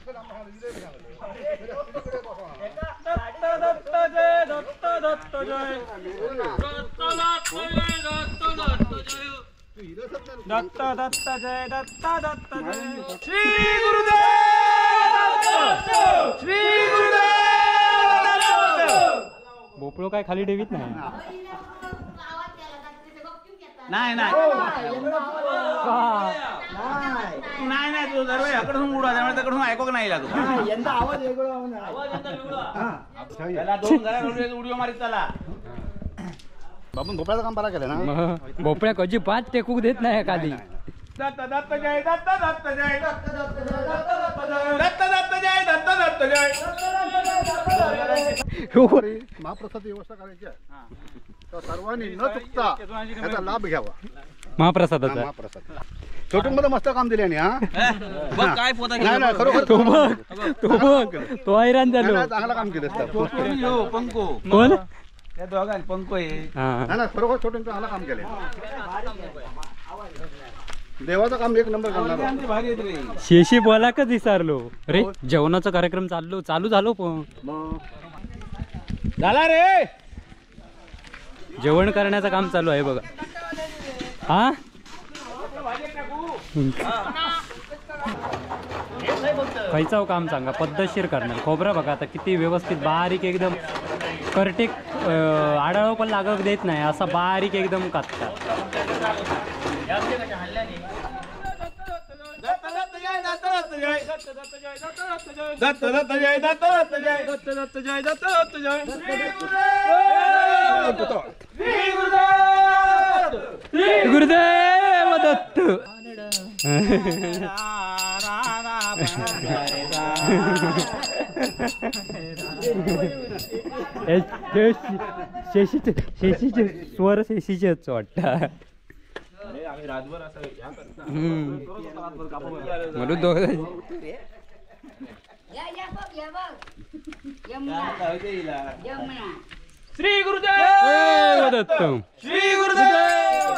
दत्त दत्त जय दत्त दत्त जय श्री गुरुदेव श्री गुरुदेव। भोपळो काय खाली ठेवीत नाही नाही नाही नाही नाही तू जर याकडून उडवा त्यामुळे त्याकडून ऐकू नाही लागत यंदा आवाज वेगळा दोन जरा उडीओ मारीत चला बाबून भोपळ्याचं काम बरा केलं ना भोपळ्या कधी पाच टेकूक देत नाही एखादी दत्त दत्त जय दत्त दत्त जय दत्त दत्त जय दत्त दत्त जय महाप्रसाद व्यवस्था करायची आहे तर सर्वांनी न चुकता याचा लाभ घ्यावा महाप्रसादाचा महाप्रसाद छोटून मध्ये मस्त काम दिले आणि काय पोता नाही खरोखर तो हैराण झालो चांगलं काम केलं पंको कोण त्या दोघांनी पंको आहे नाही खरोखर छोटून चांगलं काम केलं देवाचं काम एक नंबर करणार शेशी बोला का विसरलो रे जेवणाचा कार्यक्रम चालू झालो पण झाला रे जेवण करण्याचं काम चालू आहे बघा हा खायचं काम सांगा पद्धतशीर करणार खोबरं बघा आता किती व्यवस्थित बारीक एकदम करटेक आडाळो पण लागत देत नाही असा बारीक एकदम काततात दत्त दत्त जय दत्त दत्त जय दत्त दत्त जय दत्त दत्त जय दत्त दत्त जय दत्त दत्त जय दत्त दत्त जय श्री गुरुदेव दत्त शेशीचे स्वर शेशीचेच वाटतं म्हणून श्री गुरुदेव दत्त श्री गुरुदेव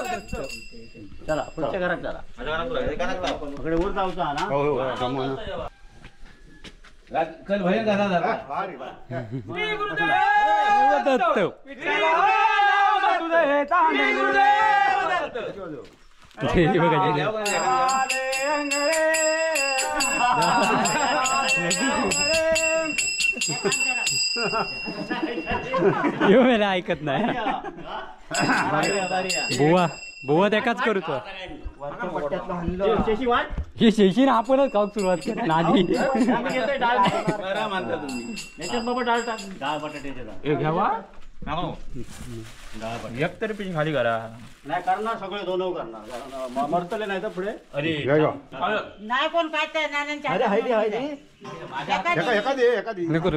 चला पुढच्या घरात चला वर जाऊचा ना कल भजन करा जरा श्री गुरुदेव दत्त बघा ऐकत नाही बुवा त्याकाच करू तो हे शेशीने आपणच खाऊक सुरुवात केली नादी घ्यावा एक तरी पिन खाली करा नाही करणार सगळे दोन करणार मरतले नाही तर पुढे अरे नाही कोण काय ते एखादी नको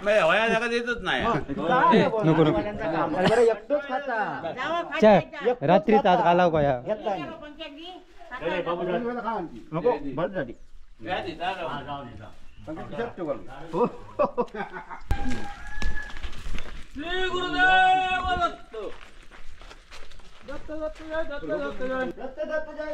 वया जागा देतच नाही नको रात्री तास घालाव का नको बस झाली श्री गुरुदेव दत्त दत्त दत्त जय दत्त दत्त जय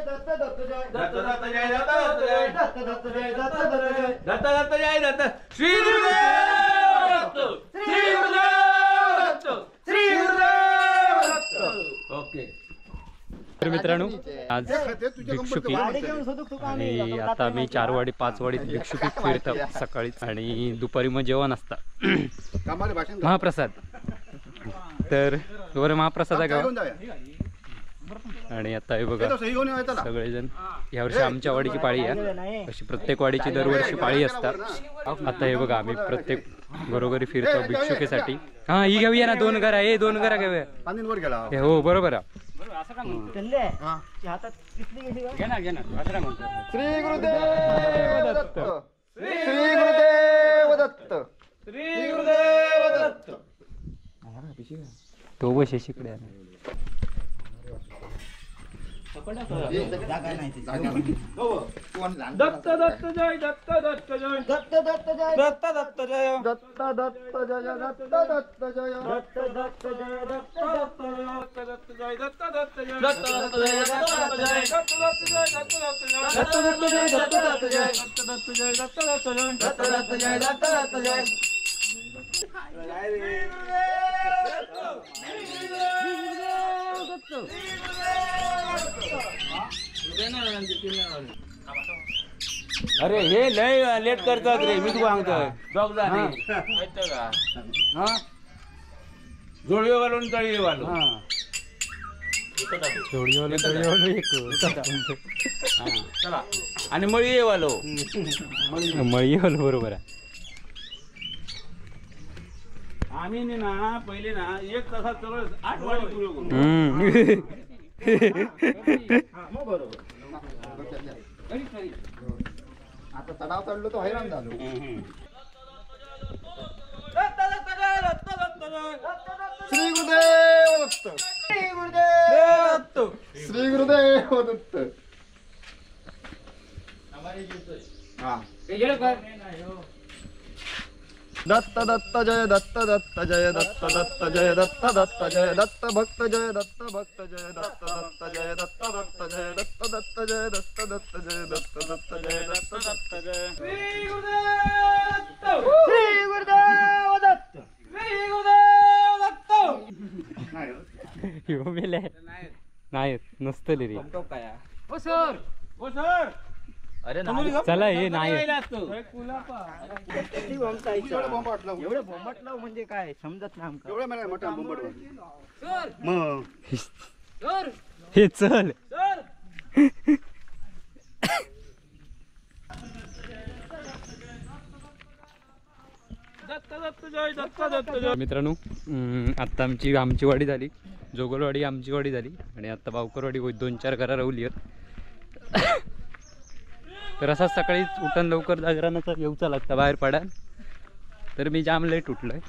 दत्त दत्त जय दत्त दत्त जय दत्त दत्त जय दत्त दत्त जय दत्त दत्त जय दत्त दत्त जय दत्त दत्त जय दत्त श्री गुरुदेव दत्त श्री गुरुदेव दत्त श्री गुरुदेव दत्त ओके तर मित्रांनो आज भिक्षुकी आणि आता मी 4 वाडी 5 वाडीत भिक्षुकी फिरतो सकाळी आणि दुपारी मग जेवण असतं महाप्रसाद तर वर महाप्रसाद आहे आणि आता हे बघा सगळेजण यावर्षी आमच्या वाडीची पाळी आहे अशी प्रत्येक वाडीची दरवर्षी पाळी असतात आता हे बघा आम्ही प्रत्येक घरोघरी फिरतो भिक्षुकीसाठी हा ही घेऊया ना 2 घरा हे 2 घरा घेऊया हो बरोबर आहे श्री गुरुदेव दत्त श्री गुरुदेव दत्त श्री गुरुदेव दत्त तो बस शिकडे दत्त दत्त जय दत्त दत्त जय दत्त दत्त जय दत्त दत्त जय दत्त दत्त जय दत्त दत्त जय दत्त दत्त जय दत्त दत्त जय दत्त दत्त जय दत्त दत्त जय दत्त दत्त जय दत्त दत्त जय दत्त दत्त जय दत्त दत्त जय दत्त दत्त जय दत्त दत्त जय दत्त दत्त जय दत्त दत्त जय दत्त दत्त जय अरे हे लय लेट करतात रे मी तुला सांगतोय जॉब झाली हा जोडवे वालोन तळी वालो चला आणि मळी वालो मळी बरोबर आहे. आम्ही ना पहिले ना 1 तासात सगळं 8 वाटी पुरे करू. आता चढाव चढलो तो हैराण झालो. श्री गुरुदेव दत्त श्री गुरुदेव दत्त. हा दत्त दत्त जय दत्त दत्त जय दत्त दत्त जय दत्त दत्त जय दत्त भक्त जय दत्त भक्त जय दत्त दत्त जय दत्त दत्त जय दत्त दत्त जय दत्त दत्त जय दत्त दत्त जय दत्त दत्त जय श्री गुरुदेव दत्त श्री गुरुदेव दत्त. नाही नसतले रे. ओ सर अरे चला हे नाही एवढं बोंबटलं म्हणजे काय समजत नाही आमका. एवढं मला मोठा बोंबट मग हे चल मित्रांनो आता आमची वाडी झाली. जोगलवाडी आमची वाडी झाली आणि आता बावकरवाडी 2-4 घरा रावली आहेत. तर असाच सकाळी उठून लवकर जागरणाचा येऊचा लागता बाहेर पडा. तर मी जाम लेट उठलोय.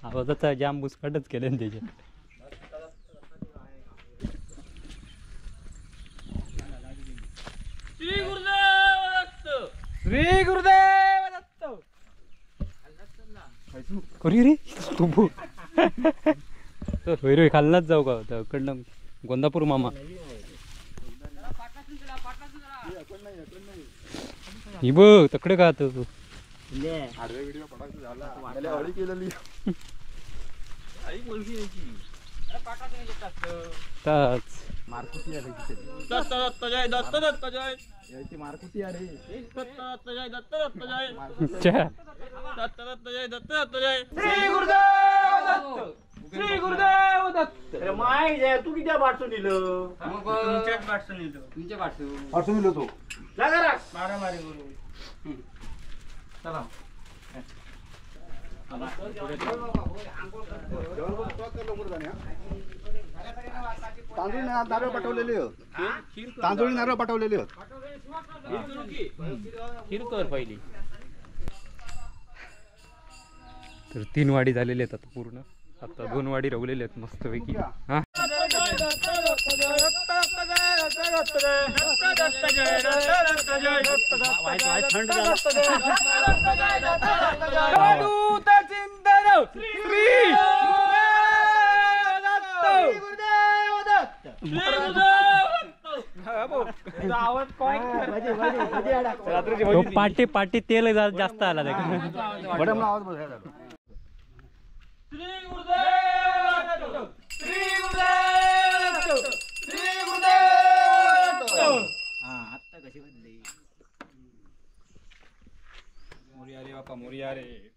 आवाजाचा जाम बुसकाटच केले त्याच्या. श्री गुरुदेव दत्त. अरे रे होय खाल्लाच जाऊ का कडनं गोंदापूर मामा. ही बघ तकडे का तू आडव्या व्हिडिओ पडायचं झाला अळी केलेली. मारकुटी आली दत्त दत्त जय दत्त दत्त जय याची मारकुटी आली. दत्त दत्त जय दत्त दत्त जय अच्छा. दत्त दत्त जय दत्त दत्त जय श्री गुरुदेव दत्त श्री गुरुदेव दत्त. अरे माय जय तू किती बाटसून दिलं. तुमच्याच पाठसून येतो. तुमच्या बाटसून असं मिळतो तो मारामारी करू. चला तांदूळ नारळ पाठवलेले तांदूळ नारळ पाठवलेले खीर कर पहिली. तर 3 वाडी झालेले आहेत आता पूर्ण. आता 2 वाडी रवलेले आहेत मस्तपैकी. हा पाटी पाटी तेल जास्त आला आवाज बघायला. श्री गुरुदेव श्री गुरुदेव श्री गुरुदेव. हा आता कशी बदली. मोरिया रे बापा मोरिया रे.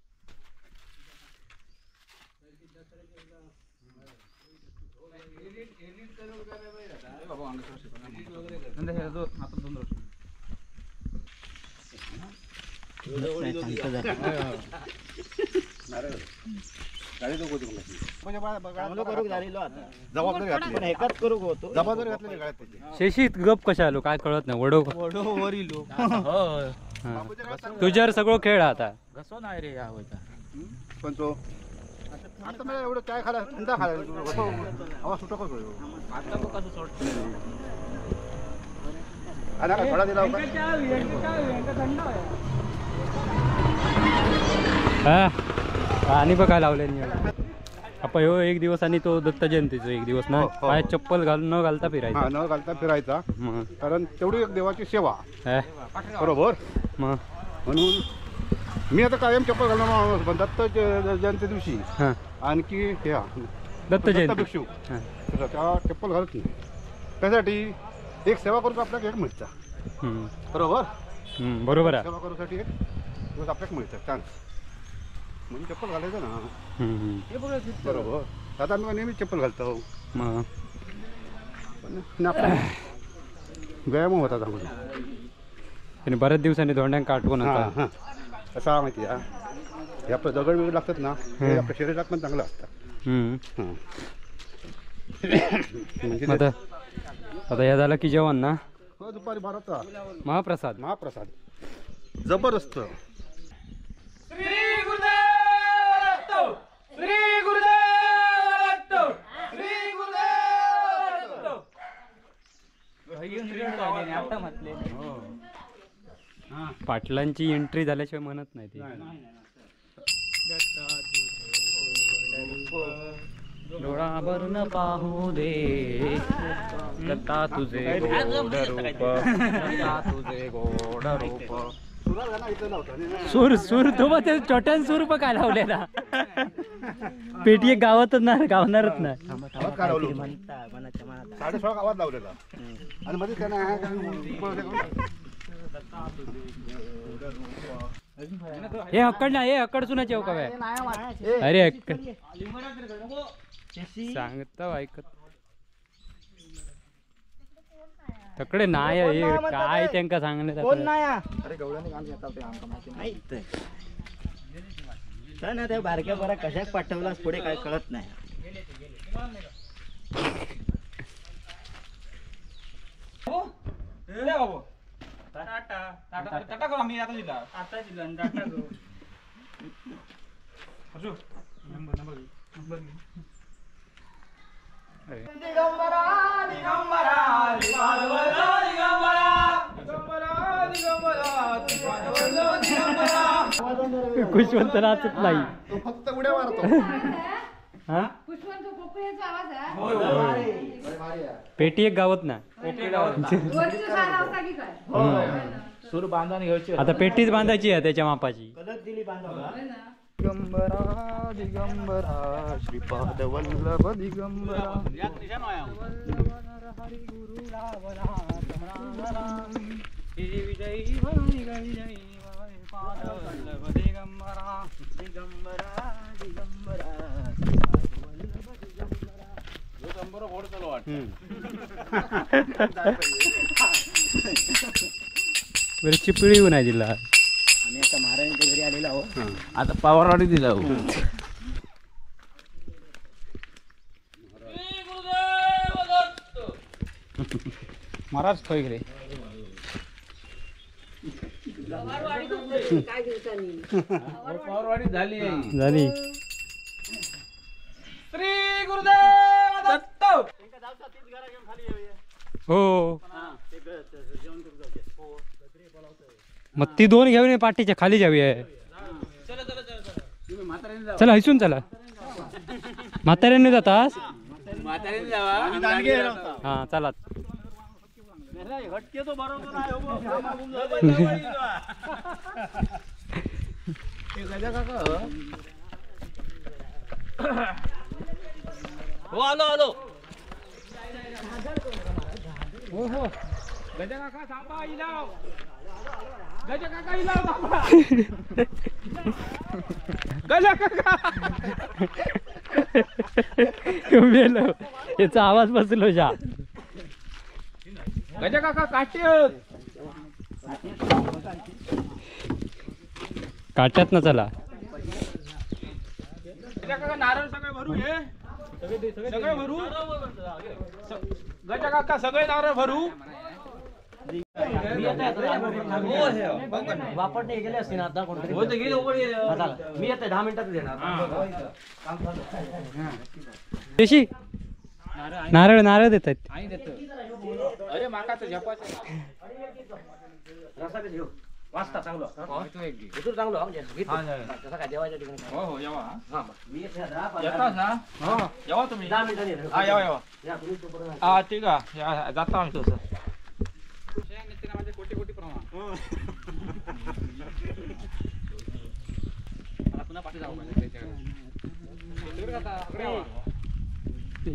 जबाबदारी घातलेली शेशीत गप कशा आलो काय कळत नाही. वडो वरी लोक तुझ्यावर सगळं खेळ आता. कसं नाही रे या होता पण तो आता मला एवढं काय खायला थंड खायला आवाज सुटत होतो आता तो कसं सोडतो आणि काय थोडा दिला होता हा आणि बघ काय लावले आपण ह्यो एक दिवस आणि तो दत्त जयंतीचा एक दिवस ना. हो. पायात चप्पल न घालता हा फिरायचा. न घालता फिरायचा मग कारण तेवढी एक देवाची सेवा हा, बरोबर. मग म्हणून मी आता कायम चप्पल घालणार माणूस पण दत्त जयंती दिवशी हा आणखी ह्या दत्त जयंती. भिक्षू हा. त्या चप्पल घालत नाही त्यासाठी एक सेवा करून आपल्याला एक मिळतं हम्म. बरोबर. बरोबर आहे. सेवा करूसाठी एक दिवस आपल्याला मिळतं चान्स म्हणून चप्पल घालायचं ना. हम्म. बरोबर. आता मी नेहमी चप्पल घालतो मग पण आपला व्यायाम होता चांगला. त्याने बऱ्याच दिवसांनी धोंड्यांक आठवण हां आता. हां कसं माहिती आहे हे आपलं दगड वगैरे लागतात ना हे आपल्या शरीरात पण चांगलं असतं. हम्म. हां म्हणजे आता आता हे झालं की जेवण ना. हो दुपारी 12चा महाप्रसाद. महाप्रसाद जबरदस्त. श्री गुरुदेव दत्त श्री गुरुदेव दत्त श्री गुरुदेव दत्त. पाटलांची एंट्री झाल्याशिवाय म्हणत नाही ती. डोळा भरून पाहू दे दत्ता तुझे गोड रूप, दत्ता तुझे गोड रूप. सूर सूर तो मग ते छोट्या सूर पण काय लावलेला. पेटी एक गावातच ना गावणारच नाही. काय लावलं होतं? 16:30 आवाज लावलेला आणि मध्ये त्यानं हे हक्कड ना हे हक्कड सुनाचे का अरे हक्कड सांगता ऐकत तकडे नाही हे काय त्यांका सांगण्यात अरे गवळ्याने काम घेतात ते आमका माहिती नाही ते बारक्या बरा कशाक पाठवलास पुढे काय कळत नाही. टाटा करू आम्ही आता दिला टाटा करू. दिगंबरा दिगंबरा दिगंबरा दिगंबरा दिगंबरा दिगंबरा. खुशवंत नाचत नाही. तो फक्त उड्या मारतो. हा पुष्पवंत पोपळीचा आवाज आहे. पेटी एक गावत ना. वरची सारा होता की काय? सूर बांधून घ्यायची आता पेटीच बांधायची आहे त्याच्या मापाची. कलर दिली बांधायला. होय ना. दिगंबरा दिगंबरा श्रीपाद वल्लभ दिगंबरा. बरं चिपळी येऊ नाही दिला. आम्ही आता महाराजांच्या घरी आलेलो आहोत. आता पावरवाडी दिला श्री गुरुदेव दत्त. महाराज थोय रे पावरवाडी झाली झाली. श्री गुरुदेव दत्त. हो मग ती दोन घेऊन ये, पाठीच्या खाली जाऊया. चला हैसून चला. म्हाताऱ्यांनी जातास. म्हातारीने जावा हा चला. हो आलो आलो. हो हो गजा काका थांबा इलाव. गजा काका इलाव थांबा. गजा काका. मेलो याचा आवाज बसलो जा. गजा काका काटे. काट्यात ना चला. गजा काका नारळ सगळे भरू हे. सगळे भरू. गजा काका सगळे नारळ भरू. वापरणे गेले असते ना आता कोणतरी हो ते गेले वर गेले. हा, चला. मी येते 10 मिनिटात येणार देशी नारळ नारळ देतात. अरे माका तर झपाचं. रस्ता घेऊ वाजता चांगलं इथून चांगलं म्हणजे तसं काय देवाच्या ठिकाणी हो हो येवा. हा मी येते 10 येता ना? हो येवा तुम्ही. 10 मिनिटांनी येणार. हा येवा येवा. या तुम्ही तोपर्यंत हा ठीक आहे या जाता आम्ही तसं.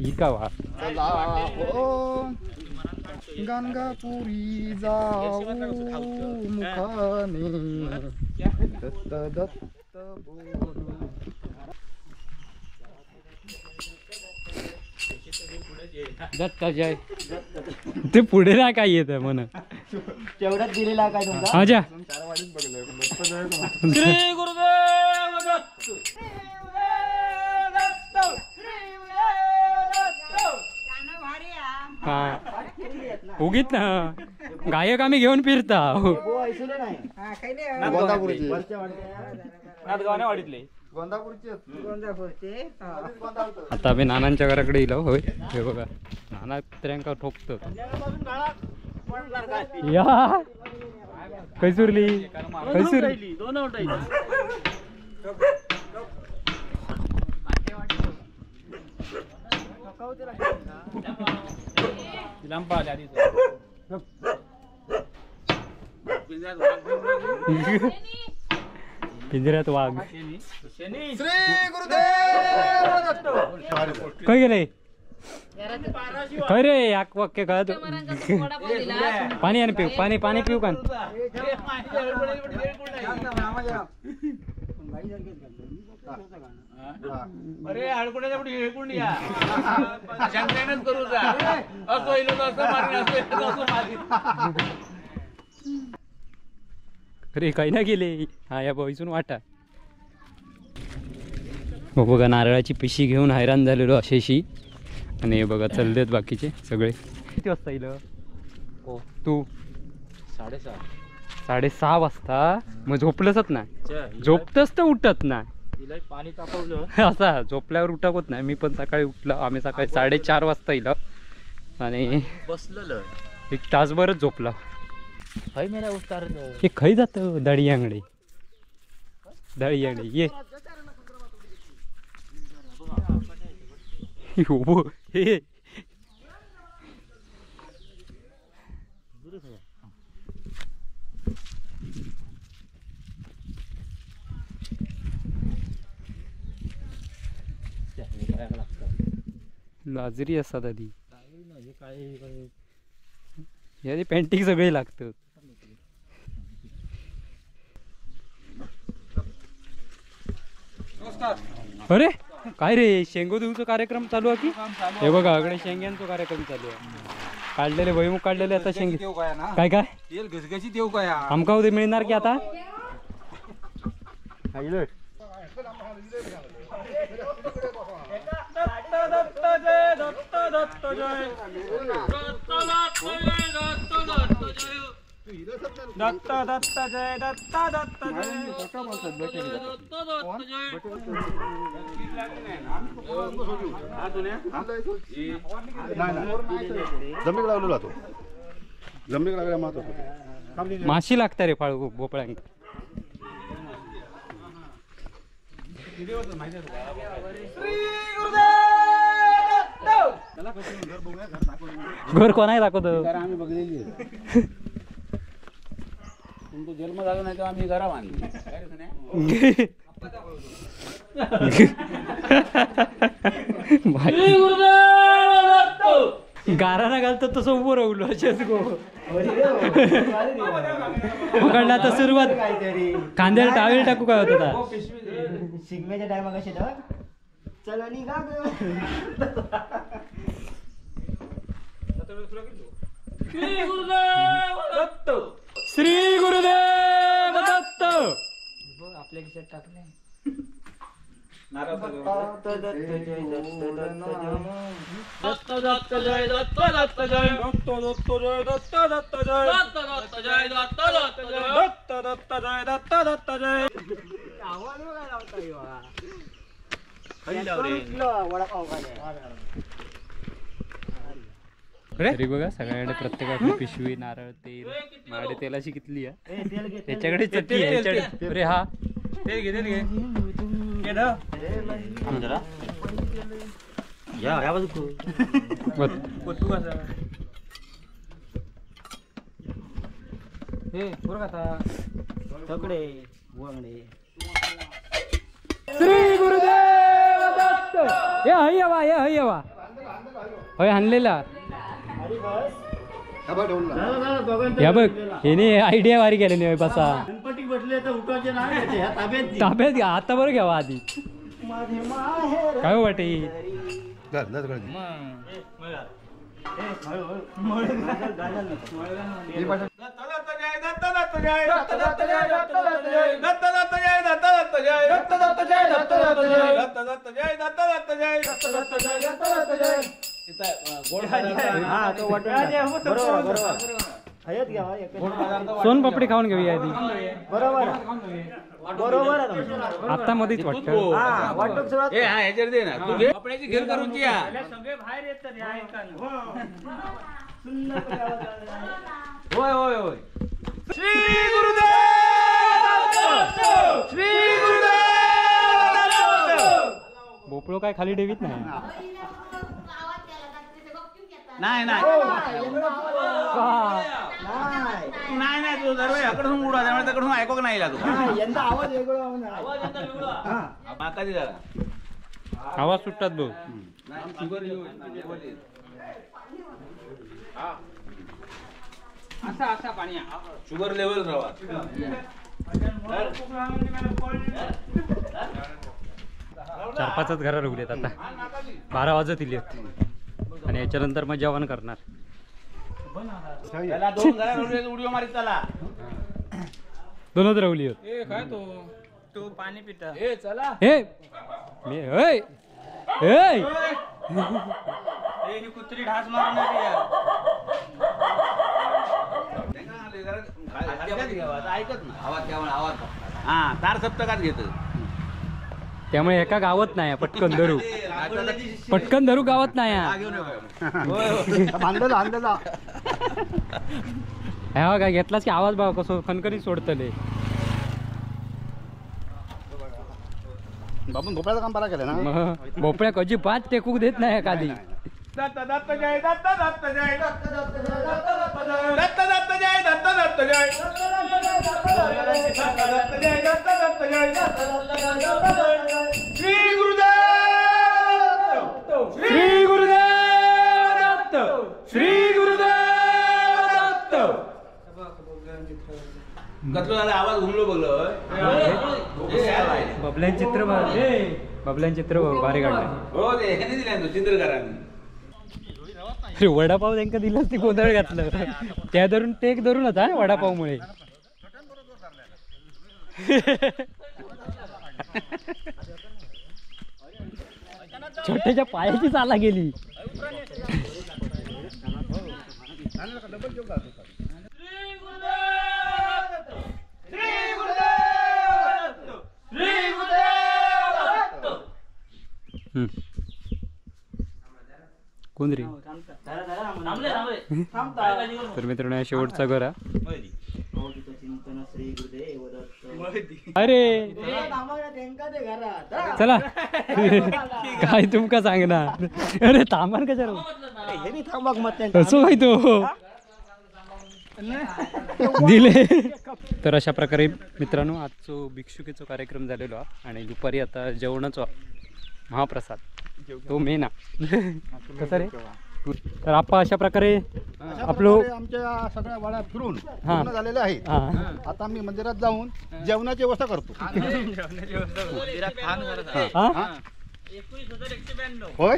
इकावा चला हो गाणगापुरी जाऊ मुखाने दत्त दत्त बोलू. दत्त जय ते पुढे ना काय येत म्हण तेवढ्यात दिलेला काय तुमचा माझ्या श्री गुरुदेव दत्त. हा उगीत ना गायक आम्ही घेऊन फिरता. हो ऐसले नाही गोंदापूरची नाटगावाने वाढीतले. गोंदापूरची आता आम्ही नानांच्या घराकडे येलो होय. हे बघा नाना त्र्यांका ठोकतो या कैसुरली कैसुरली लंपा आल्या आधी. पिंजऱ्यात वाघ शनी श्री गुरुदेव दत्त. काय गेले काय रे एक वाक्य कळत पाणी आणि पिऊ पाणी पाणी पिऊ का अरे हडकुड्याच्या पुढे हेळकुंड या शंकरच करू जा. असं होईल असं मारीन असं होईल असं मारीन. अरे काही ना गेले हा या इथून वाटा. हो बघा नारळाची पिशी घेऊन हैराण झालेलो अशेशी. आणि हे बघा चाललेत बाकीचे सगळे. किती वाजता येईल हो तू 6:30. 6:30 वाजता मग झोपलंच नाही. झोपतच तर उठत नाही. तिला पाणी तापवलं. असा झोपल्यावर उठक होत नाही. मी पण सकाळी उठलो. आम्ही सकाळी 4:30 वाजता येलो आणि बसलेलं एक तासभरच झोपला. हाय मेला उस्तार. हे खय जात दळी अंगडे ये हो हे लाजरी असतात आधी याची पेंटिंग सगळे लागतं. अरे काय रे शेंगो देऊचा कार्यक्रम चालू आहे की हे बघा अगडे शेंग्यांचा कार्यक्रम चालू आहे. काढलेले भुईमुग काढलेले आता शेंगे काय काय तेल घसघशी देऊ काय आमका उद्या मिळणार की आता दत्त दत्त जय दत्त दत्त जय. जमीक लागलो जातो. जमीक लागल्या मात्र माशी लागता रे फाळू भोपळ्यांक. घर कोणाही दाखवत आम्ही बघलेली. तुमचा जन्म झाला नाही तेव्हा आम्ही घरा बांधली. गारा घालतो तसं उभं राहलो असेच गो पकडला तर सुरुवात कांद्याला टावेल टाकू काय होत शिगम्याच्या टायमा कशी चल आणि श्री गुरुदेव दत्त. आपल्या खिशात टाकले तरी बघा सगळ्याकडे प्रत्येकाकडे पिशवी नारळ तेल माझ्याकडे तेलाची कितली आहे त्याच्याकडे चटणी आहे याच्याकडे अरे हा तेल घे श्री गुरुदेव दत्त हे हयवा होय आणलेला या बघ हेने आयडिया वारी केली नाही बसा गणपती बसले तर उठायचे नाही ताब्यात घ्या आता बरं घ्यावा आधी काय वाटे सोन पापडी खाऊन घेऊया आधी बरोबर आता मध्येच वाटतं ह्याच्यावर दे ना तू घे कपड्याची घेर करूची या होय होय होय श्री गुरुदेव श्री गुरुदेव भोपळो काय खाली ठेवीत नाही नाही नाही नाही नाही तू दरवेळी याकडून उडा त्यामुळे त्याकडून ऐकू नाही तू यंदा आवाज वेगळा कधी जरा आवाज सुटतात भाऊ असा पाणी शुगर लेवल राहा 4-5 घरा उरलेत आता 12 वाजत इले आणि याच्यानंतर मग जेवण करणार त्याला 2 घरा उडीओ मारीत त्याला दोनच रवली होत काय तो पाणी पिता चला हे मी ओय ओय कुत्री ढास मारणार ऐकत ना आवाज आवाज हा तार सप्तकात घेत त्यामुळे एका गावात नाही पटकन धरू गावात नाही ह्या काय घेतलास की आवाज बघा कसं खनखनी सोडतले बाबून भोपळ्याचं काम बरा केलं ना भोपळ्या कधी पाच टेकूक देत नाही एखादी दत्त दत्त जय दत्त दत्त जय दत्त दत्त जय दत्त दत्त जय दत्त दत्त जय दत्त जय दत्त दत्त जय श्री गुरुदेव श्री गुरुदेव दत्त श्री गुरुदेव दत्त कतलो आवाज घुमलो बघलो बबल्यान चित्र बबल्यान चित्र भारी काढलं हो ते ह्याने दिले तो चित्रकारांनी अरे वडापाव त्यांना दिलं ते गोंधळ घातलं त्या धरून टेक धरून होता वडापाव मुळे छोट्याच्या पायाची चाला गेली कोण रे तर मित्रांनो शेवटचा घर अरे चला काय तुमका सांगणार अरे थांबा कशा असो काय तो दिले तर अशा प्रकारे मित्रांनो आजचो भिक्षुकीचो कार्यक्रम झालेलो आणि दुपारी आता जेवणाचो महाप्रसाद तो मेन कसा रे तर आपण अशा प्रकारे आपलो आमच्या सगळ्या वाड्या फिरून पूर्ण झालेले आहे आता आम्ही मंदिरात जाऊन जेवणाची व्यवस्था करतो होय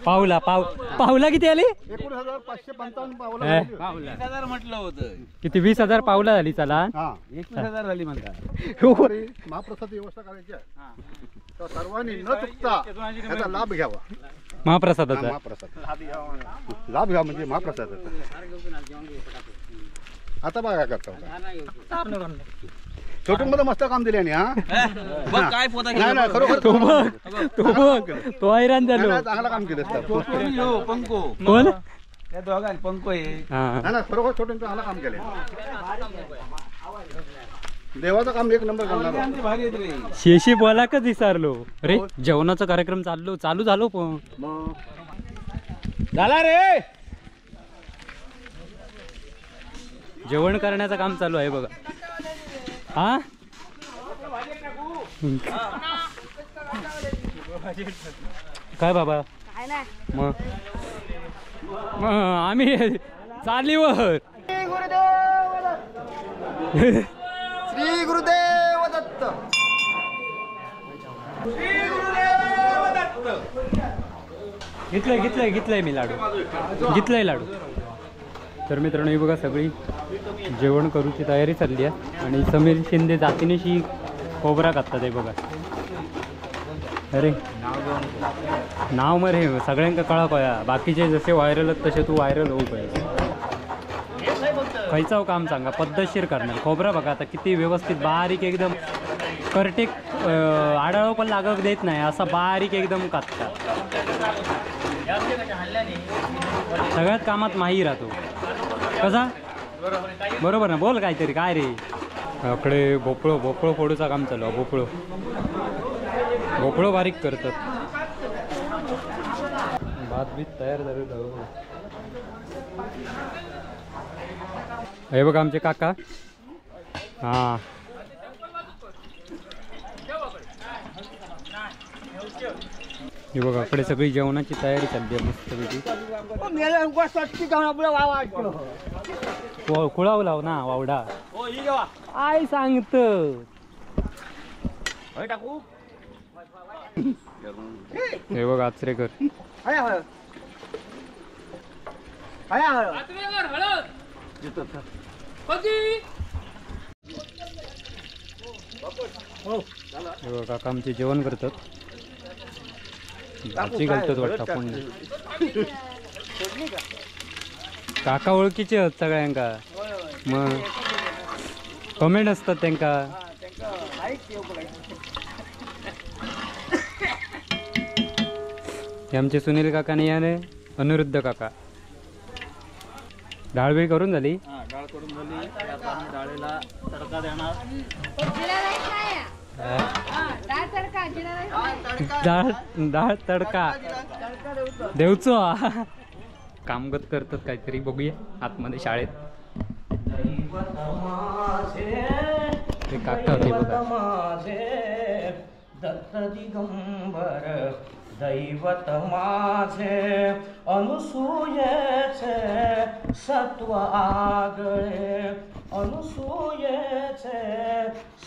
पावला पावला किती आली 19,555 पावलं हे. झाली. 20,000 म्हटलं होतं. किती 20,000 पावला झाली चला हा 21,000 झाली म्हणतात. तरी महाप्रसाद व्यवस्था करायची आहे तर सर्वांनी न चुकता याचा लाभ घ्यावा. महाप्रसादाचा महाप्रसाद लाभ घ्या म्हणजे महाप्रसादाचा. आता बघा काय करतो छोटून मध्ये मस्त काम दिले हा बघ काय पोता नाही नाही खरोखर तो बघ तो हैराण झालो नाही, चांगलं काम केलं असतं. पंको कोण त्या दोघांनी पंको आहे. हा नाही खरोखर छोटून चांगलं काम केलं. देवाचं काम एक नंबर करणार. आमची भारी आहेत रे. शेशी बोला का विसरलो रे जेवणाचा कार्यक्रम चालू झालो पण मग झाला रे. जेवण करण्याचं काम चालू आहे बघा हा काय बाबा मग आम्ही चालीवर श्री गुरुदेव दत्त. घेतलंय मी लाडू घेतलंय लाडू. तर मित्रांनो ही बघा सगळी जेवण करूची तयारी चालली आहे आणि समीर शिंदे जातीनेशी खोबरा काढतात हे बघा. अरे नाव मरे सगळ्यांका कळा कया बाकीचे जसे व्हायरल आहेत तसे तू व्हायरल होऊ पाहिजे. खयचाव काम सांगा पद्धतशीर करणार. खोबरा बघा आता किती व्यवस्थित बारीक एकदम करटेक आडाळो पण लागत देत नाही असा बारीक एकदम कापतात. सगळ्यात कामात माही राहतो कसा बरोबर ना. बोल काहीतरी काय रे. अकडे भोपळो फोडूचा काम चालू आहे. भोपळो बारीक करतात. भात बीत तयार झालं. हे बघा आमचे काका हा हे बघा इकडे सगळी जेवणाची तयारी चालली आहे मस्तपैकी. कुळाव लाव ना वावडा आय सांगत हे बघ आचरेकर हे बघ काका आमचे जेवण करतात. भाजी घालतात वाटतं आपण. काका ओळखीचे आहेत सगळ्यांका मग कमेंट असतात त्यांका. हे आमचे सुनील काका नाही याने अनिरुद्ध काका. डाळबीळ करून झाली. डाळ करून झाली. आता आम्ही डाळीला तडका देणार. डाळ तडका देवचो कामगत करतात काहीतरी बघूया आतमध्ये शाळेत. ते काका होते बघा. दत्त दिगंबर दैवत माझे अनुसूयेचे सत्व आगळे. अनुसूयेचे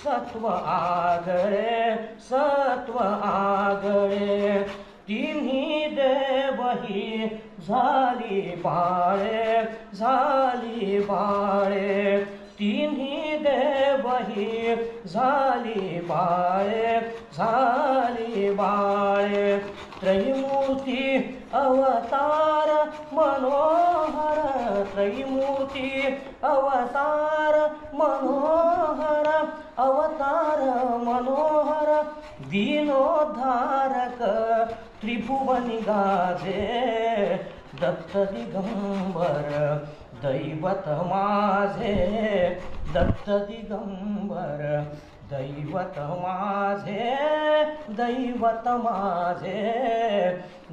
सत्व आगळे. सत्व आगळे. तिन्ही देवही झाली बाळे. झाली बाळे. तिन्ही देवही झाली बाळे. झाली बाळे. त्रैमूर्ती अवतार मनोहर. त्रैमूर्ती अवतार मनोहर. अवतार मनोहर. दीनोद्धारक त्रिभुवनि गाजे. दत्त दिगंबर दैवत माझे. दत्त दिगंबर दैवत माझे. दैवत माझे.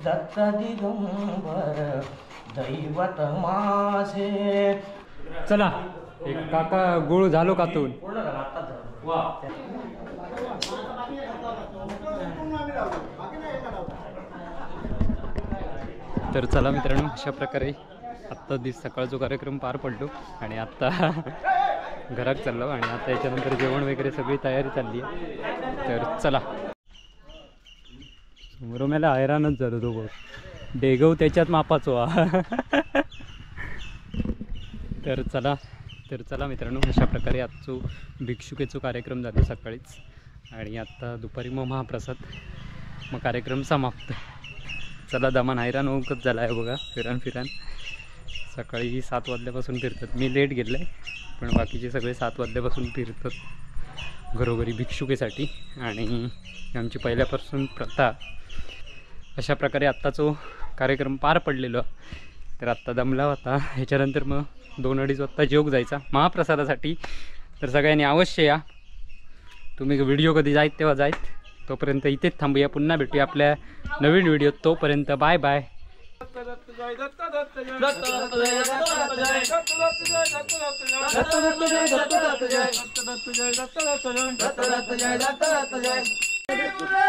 दत्त दिगंबर दैवत माझे. चला एक काका गुळ झालो कातून. तर चला मित्रांनो अशा प्रकारे आत्ता सकाळचा कार्यक्रम पार पडलो आणि आत्ता घरात चाललो आणि आता याच्यानंतर जेवण वगैरे सगळी तयारी चालली आहे. तर चला. समोरम्याला हैराणच झालो तो बघ, डेगव त्याच्यात मापाचो हा. तर चला मित्रांनो, अशा प्रकारे आजचो भिक्षुकेचो कार्यक्रम झालो सकाळीच. आणि आता दुपारी मग महाप्रसाद, मग कार्यक्रम समाप्त. चला दमान हैराण होऊकच झाला आहे बघा. फिरान सकाळी 7 वाजल्यापासून फिरतात. मी लेट गेलो आहे, पण बाकीचे सगळे 7 वाजल्यापासून फिरतात घरोघरी भिक्षुकेसाठी. आणि आमची पहिल्यापासून प्रथा. अशा प्रकारे आत्ताचो कार्यक्रम पार पडलेलो. तर आत्ता दमला होता. ह्याच्यानंतर मग 2-2:30 वाजता जेवूक जायचा महाप्रसादासाठी. तर सगळ्यांनी अवश्य या. तुम्ही व्हिडिओ कधी जायत तेव्हा जायत. तोपर्यंत इथेच थांबूया. पुन्हा भेटूया आपल्या नवीन व्हिडिओत. तोपर्यंत बाय बाय. जय